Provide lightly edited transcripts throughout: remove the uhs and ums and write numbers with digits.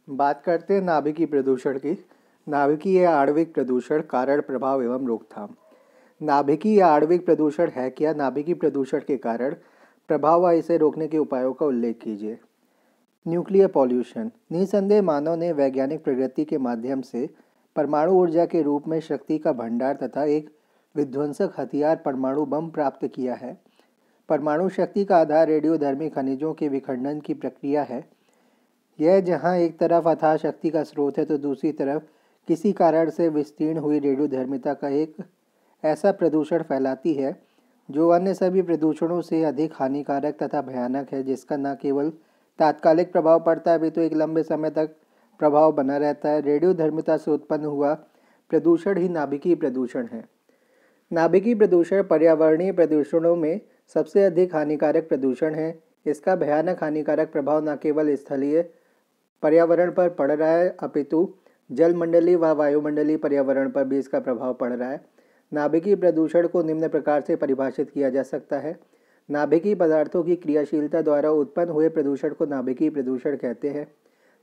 बात करते हैं नाभिकीय प्रदूषण की। नाभिकीय या आणविक प्रदूषण, कारण, प्रभाव एवं रोकथाम। नाभिकीय या आणविक प्रदूषण है क्या? नाभिकीय प्रदूषण के कारण, प्रभाव व इसे रोकने के उपायों का उल्लेख कीजिए। Nuclear pollution. निसंदेह मानव ने वैज्ञानिक प्रगति के माध्यम से परमाणु ऊर्जा के रूप में शक्ति का भंडार तथा एक विध्वंसक हथियार परमाणु बम प्राप्त किया है। परमाणु शक्ति का आधार रेडियोधर्मी खनिजों के विखंडन की प्रक्रिया है। यह जहाँ एक तरफ अथाह शक्ति का स्रोत है तो दूसरी तरफ किसी कारण से विस्तीर्ण हुई रेडियोधर्मिता का एक ऐसा प्रदूषण फैलाती है जो अन्य सभी प्रदूषणों से अधिक हानिकारक तथा भयानक है, जिसका न केवल तात्कालिक प्रभाव पड़ता है अपितु एक लंबे समय तक प्रभाव बना रहता है। रेडियोधर्मिता से उत्पन्न हुआ प्रदूषण ही नाभिकीय प्रदूषण है। नाभिकीय प्रदूषण पर्यावरणीय प्रदूषणों में सबसे अधिक हानिकारक प्रदूषण है। इसका भयानक हानिकारक प्रभाव न केवल स्थलीय पर्यावरण पर पड़ रहा है अपितु जलमंडलीय व वायुमंडलीय पर्यावरण पर भी इसका प्रभाव पड़ रहा है। नाभिकीय प्रदूषण को निम्न प्रकार से परिभाषित किया जा सकता है। नाभिकीय पदार्थों की क्रियाशीलता द्वारा उत्पन्न हुए प्रदूषण को नाभिकीय प्रदूषण कहते हैं।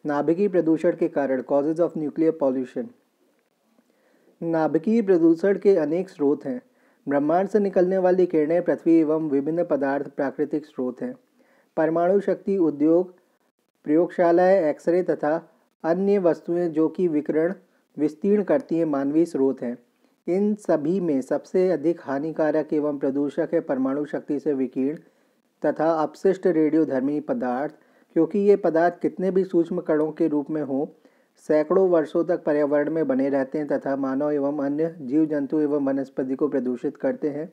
नाभिकीय प्रदूषण के कारण, कॉजेज ऑफ न्यूक्लियर पॉल्यूशन। नाभिकीय प्रदूषण के अनेक स्रोत हैं। ब्रह्मांड से निकलने वाली किरणें, पृथ्वी एवं विभिन्न पदार्थ प्राकृतिक स्रोत हैं। परमाणु शक्ति उद्योग, प्रयोगशालाएं, एक्सरे तथा अन्य वस्तुएं जो कि विकिरण विस्तीर्ण करती हैं, मानवीय स्रोत हैं। इन सभी में सबसे अधिक हानिकारक एवं प्रदूषक है परमाणु शक्ति से विकीर्ण तथा अपशिष्ट रेडियोधर्मी पदार्थ, क्योंकि ये पदार्थ कितने भी सूक्ष्म कणों के रूप में हों, सैकड़ों वर्षों तक पर्यावरण में बने रहते हैं तथा मानव एवं अन्य जीव जंतु एवं वनस्पति को प्रदूषित करते हैं।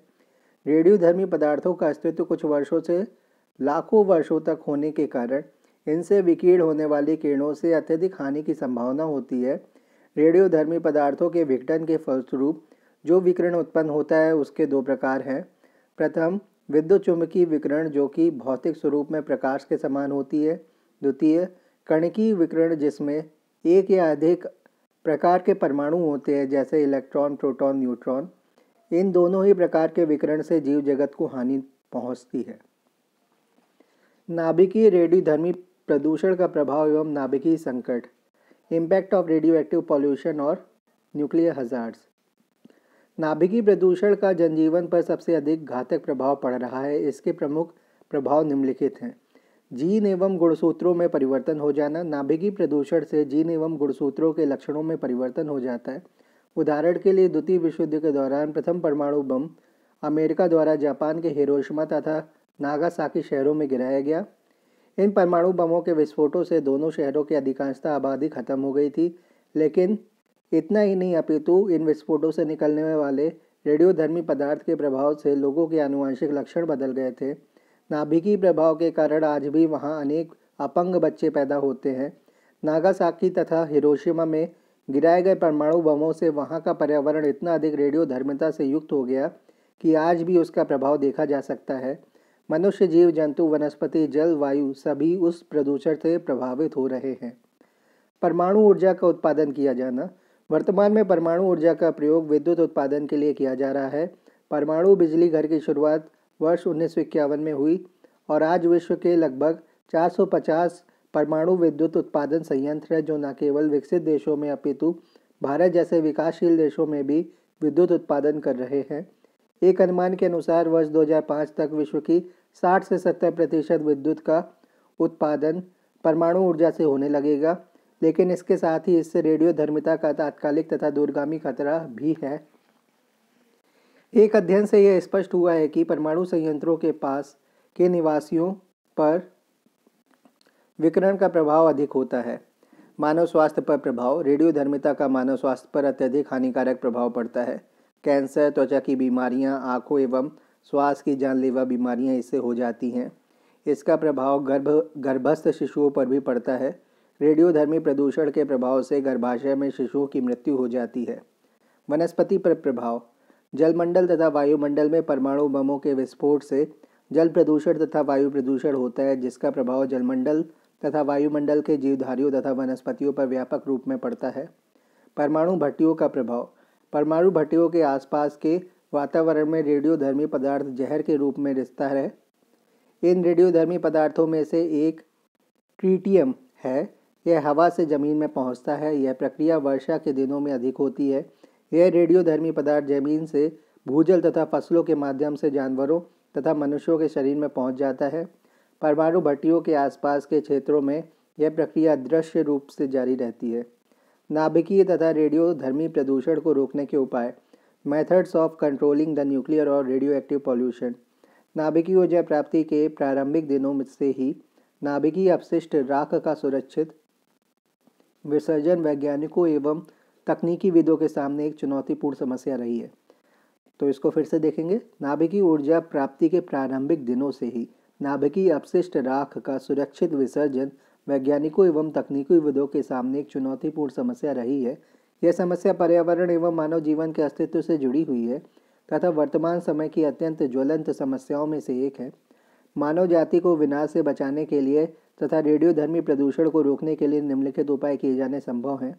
रेडियोधर्मी पदार्थों का अस्तित्व कुछ वर्षों से लाखों वर्षों तक होने के कारण इनसे विकीर्ण होने वाली किरणों से अत्यधिक हानि की संभावना होती है। रेडियोधर्मी पदार्थों के विघटन के फलस्वरूप जो विकिरण उत्पन्न होता है उसके दो प्रकार हैं। प्रथम, विद्युत चुम्बकीय विकिरण जो कि भौतिक स्वरूप में प्रकाश के समान होती है। द्वितीय, कणिकीय विकिरण जिसमें एक या अधिक प्रकार के परमाणु होते हैं, जैसे इलेक्ट्रॉन, प्रोटॉन, न्यूट्रॉन। इन दोनों ही प्रकार के विकिरण से जीव जगत को हानि पहुंचती है। नाभिकीय रेडियोधर्मी प्रदूषण का प्रभाव एवं नाभिकीय संकट। Impact of radio active pollution और न्यूक्लियर हजार्ड्स। नाभिकीय प्रदूषण का जनजीवन पर सबसे अधिक घातक प्रभाव पड़ रहा है। इसके प्रमुख प्रभाव निम्नलिखित हैं। जीन एवं गुणसूत्रों में परिवर्तन हो जाना। नाभिकीय प्रदूषण से जीन एवं गुणसूत्रों के लक्षणों में परिवर्तन हो जाता है। उदाहरण के लिए द्वितीय विश्व युद्ध के दौरान प्रथम परमाणु बम अमेरिका द्वारा जापान के हिरोशिमा तथा नागासाकी शहरों में गिराया गया। इन परमाणु बमों के विस्फोटों से दोनों शहरों की अधिकांशतः आबादी खत्म हो गई थी, लेकिन इतना ही नहीं अपितु इन विस्फोटों से निकलने वाले रेडियोधर्मी पदार्थ के प्रभाव से लोगों के आनुवंशिक लक्षण बदल गए थे। नाभिकीय प्रभाव के कारण आज भी वहाँ अनेक अपंग बच्चे पैदा होते हैं। नागासाकी तथा हिरोशिमा में गिराए गए परमाणु बमों से वहाँ का पर्यावरण इतना अधिक रेडियोधर्मिता से युक्त हो गया कि आज भी उसका प्रभाव देखा जा सकता है। मनुष्य, जीव जंतु, वनस्पति, जल, वायु सभी उस प्रदूषण से प्रभावित हो रहे हैं। परमाणु ऊर्जा का उत्पादन किया जाना। वर्तमान में परमाणु ऊर्जा का प्रयोग विद्युत उत्पादन के लिए किया जा रहा है। परमाणु बिजली घर की शुरुआत वर्ष 1951 में हुई और आज विश्व के लगभग 450 परमाणु विद्युत उत्पादन संयंत्र है, जो न केवल विकसित देशों में अपितु भारत जैसे विकासशील देशों में भी विद्युत उत्पादन कर रहे हैं। एक अनुमान के अनुसार वर्ष 2005 तक विश्व की 60 से 70% विद्युत का उत्पादन परमाणु ऊर्जा से होने लगेगा, लेकिन इसके साथ ही इससे रेडियोधर्मिता का तात्कालिक तथा दूरगामी खतरा भी है। एक अध्ययन से यह स्पष्ट हुआ है कि परमाणु संयंत्रों के पास के निवासियों पर विकिरण का प्रभाव अधिक होता है। मानव स्वास्थ्य पर प्रभाव। रेडियोधर्मिता का मानव स्वास्थ्य पर अत्यधिक हानिकारक प्रभाव पड़ता है। कैंसर, त्वचा की बीमारियां, आँखों एवं श्वास की जानलेवा बीमारियां इससे हो जाती हैं। इसका प्रभाव गर्भस्थ शिशुओं पर भी पड़ता है। रेडियोधर्मी प्रदूषण के प्रभाव से गर्भाशय में शिशुओं की मृत्यु हो जाती है। वनस्पति पर प्रभाव। जलमंडल तथा वायुमंडल में परमाणु बमों के विस्फोट से जल प्रदूषण तथा वायु प्रदूषण होता है, जिसका प्रभाव जलमंडल तथा वायुमंडल के जीवधारियों तथा वनस्पतियों पर व्यापक रूप में पड़ता है। परमाणु भट्टियों का प्रभाव। परमाणु भट्टियों के आसपास के वातावरण में रेडियोधर्मी पदार्थ जहर के रूप में रिसता है। इन रेडियोधर्मी पदार्थों में से एक ट्रीटियम है, यह हवा से ज़मीन में पहुंचता है। यह प्रक्रिया वर्षा के दिनों में अधिक होती है। यह रेडियोधर्मी पदार्थ ज़मीन से भूजल तथा फसलों के माध्यम से जानवरों तथा मनुष्यों के शरीर में पहुंच जाता है। परमाणु भट्टियों के आसपास के क्षेत्रों में यह प्रक्रिया दृश्य रूप से जारी रहती है। नाभिकीय तथा रेडियोधर्मी प्रदूषण को रोकने के उपाय। Methods of controlling the nuclear और रेडियो एक्टिव पॉल्यूशन। नाभिकीय ऊर्जा प्राप्ति के प्रारंभिक दिनों में से ही नाभिकीय अपशिष्ट राख का सुरक्षित विसर्जन वैज्ञानिकों एवं तकनीकीविदों के सामने एक चुनौतीपूर्ण समस्या रही है। तो इसको फिर से देखेंगे। नाभिकीय ऊर्जा प्राप्ति के प्रारंभिक दिनों से ही नाभिकीय अपशिष्ट राख का सुरक्षित विसर्जन वैज्ञानिकों एवं तकनीकीविदों के सामने एक चुनौतीपूर्ण समस्या रही है। यह समस्या पर्यावरण एवं मानव जीवन के अस्तित्व से जुड़ी हुई है तथा वर्तमान समय की अत्यंत ज्वलंत समस्याओं में से एक है। मानव जाति को विनाश से बचाने के लिए तथा रेडियोधर्मी प्रदूषण को रोकने के लिए निम्नलिखित उपाय किए जाने संभव हैं।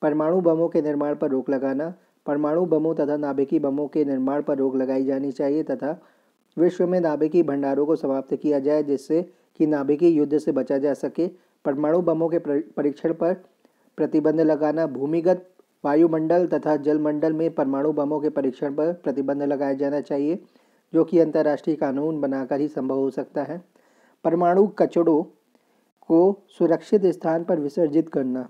परमाणु बमों के निर्माण पर रोक लगाना। परमाणु बमों तथा नाभिकीय बमों के निर्माण पर रोक लगाई जानी चाहिए तथा विश्व में नाभिकीय भंडारों को समाप्त किया जाए जिससे कि नाभिकीय युद्ध से बचा जा सके। परमाणु बमों के परीक्षण पर प्रतिबंध लगाना। भूमिगत, वायुमंडल तथा जलमंडल में परमाणु बमों के परीक्षण पर प्रतिबंध लगाया जाना चाहिए, जो कि अंतर्राष्ट्रीय कानून बनाकर ही संभव हो सकता है। परमाणु कचड़ों को सुरक्षित स्थान पर विसर्जित करना।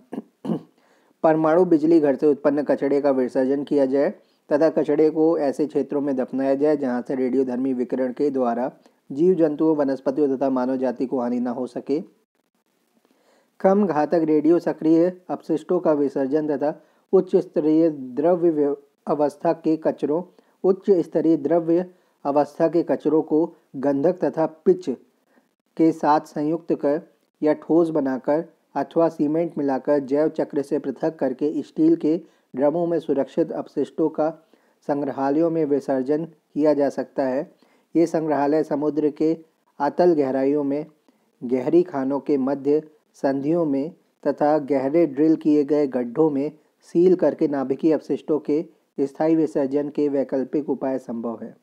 परमाणु बिजली घर से उत्पन्न कचड़े का विसर्जन किया जाए तथा कचड़े को ऐसे क्षेत्रों में दफनाया जाए जहां से रेडियोधर्मी विकिरण के द्वारा जीव जंतुओं, वनस्पतियों तथा मानव जाति को हानि न हो सके। कम घातक रेडियो सक्रिय अपशिष्टों का विसर्जन तथा उच्च स्तरीय द्रव्य अवस्था के कचरों को गंधक तथा पिच के साथ संयुक्त कर या ठोस बनाकर अथवा सीमेंट मिलाकर जैव चक्र से पृथक करके स्टील के ड्रमों में सुरक्षित अपशिष्टों का संग्रहालयों में विसर्जन किया जा सकता है। ये संग्रहालय समुद्र के अतल गहराइयों में, गहरी खानों के मध्य संधियों में तथा गहरे ड्रिल किए गए गड्ढों में सील करके नाभिकीय अपशिष्टों के स्थायी विसर्जन के वैकल्पिक उपाय संभव है।